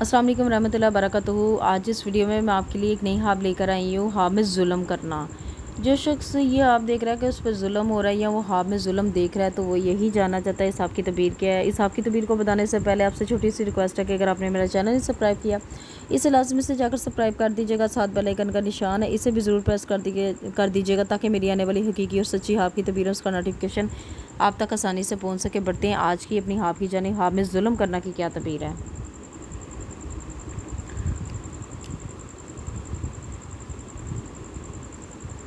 अस्सलाम वालेकुम रहमतुल्लाहि व बरकातहू। आज इस वीडियो में मैं आपके लिए एक नई हाब लेकर आई हूँ, हाब में जुल्म करना। जो शख्स ये आप देख रहा है कि उस पर जुल्म हो रहा है या वो हाब में जुल्म देख रहा है, तो वो यही जानना चाहता है इस हाब की तबीर क्या है। इस हाब की तबीर को बताने से पहले आपसे छोटी सी रिक्वेस्ट है कि अगर आपने मेरा चैनल नहीं सब्सक्राइब किया, इसे लाजमी से जाकर सब्सक्राइब कर दीजिएगा। साथ बेल आइकन का निशान है, इसे भी ज़रूर प्रेस कर दीजिएगा ताकि मेरी आने वाली हकीकी और सच्ची हाब की तबीर उसका नोटिफिकेशन आप तक आसानी से पहुँच सके। बढ़ते हैं आज की अपनी हाब की जानिब। हाब में जुल्म करना की क्या तबीर है।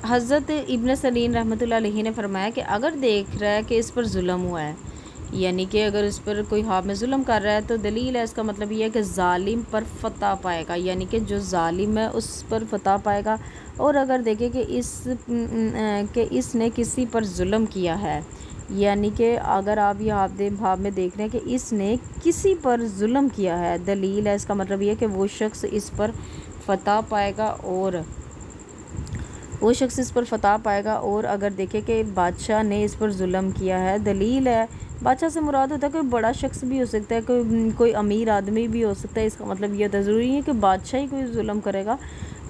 हज़रत इब्न सरीन रहमतुल्लाह अलैहि ने फरमाया कि अगर देख रहा है कि इस पर जुल्म हुआ है, यानी कि अगर इस पर कोई हाब में जुल्म कर रहा है, तो दलील है इसका मतलब ये है कि ज़ालिम पर फतह पाएगा, यानी कि जो ज़ालिम है उस पर फतह पाएगा। और अगर देखें कि इसने किसी पर जुल्म किया है, यानी कि अगर आप ये हाब में देख रहे हैं कि इसने किसी पर जुल्म किया है, दलील है इसका मतलब ये है कि वो शख्स इस पर फतह पाएगा और अगर देखें कि बादशाह ने इस पर जुल्म किया है, दलील है बादशाह से मुराद होता है कोई बड़ा शख्स भी हो सकता है, कोई अमीर आदमी भी हो सकता है। इसका मतलब ये होता है ज़रूरी है कि बादशाह ही कोई जुल्म करेगा।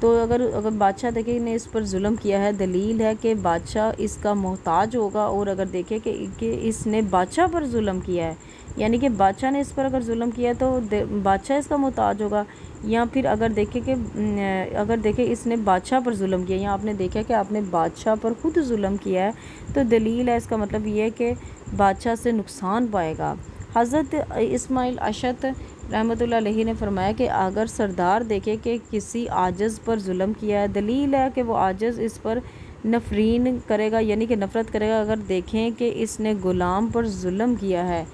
तो अगर बादशाह देखे ने इस पर जुल्म किया है, दलील है कि बादशाह इसका मोहताज होगा। और अगर देखे कि इसने बादशाह पर जुल्म किया है, यानी कि बादशाह ने इस पर अगर जुल्म किया है तो बादशाह इसका मोहताज होगा। या फिर अगर देखे इसने बादशाह पर जुल्म किया, या आपने देखा कि आपने बादशाह पर खुद जुल्म किया है, तो दलील है इसका मतलब ये है कि बादशाह से नुकसान पाएगा। हज़रत इस्माइल अशत रहमतुल्लाह अलैहि ने फरमाया कि अगर सरदार देखे कि किसी आजिज़ पर जुल्म किया है, दलील है कि वो आजिज़ इस पर नफरीन करेगा, यानी कि नफ़रत करेगा। अगर देखें कि इसने ग़ुलाम पर जुल्म किया है,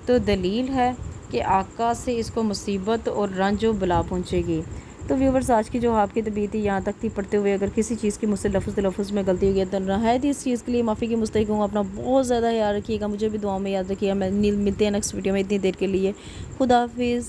तो दलील है कि आका से इसको मुसीबत और रंज व बला पहुँचेगी। तो व्यूवर्स, आज की जो आपकी तबीयत थी यहाँ तक थी। पढ़ते हुए अगर किसी चीज़ की मुझसे लफ्ज़ में गलती हो गई तो नहायत ही इस चीज़ के लिए माफ़ी की मुस्तहिक हूँ। अपना बहुत ज़्यादा ख्याल रखिएगा, मुझे भी दुआ में याद रखिएगा। मिलते हैं नेक्स्ट वीडियो में। इतनी देर के लिए खुदा हाफिज़।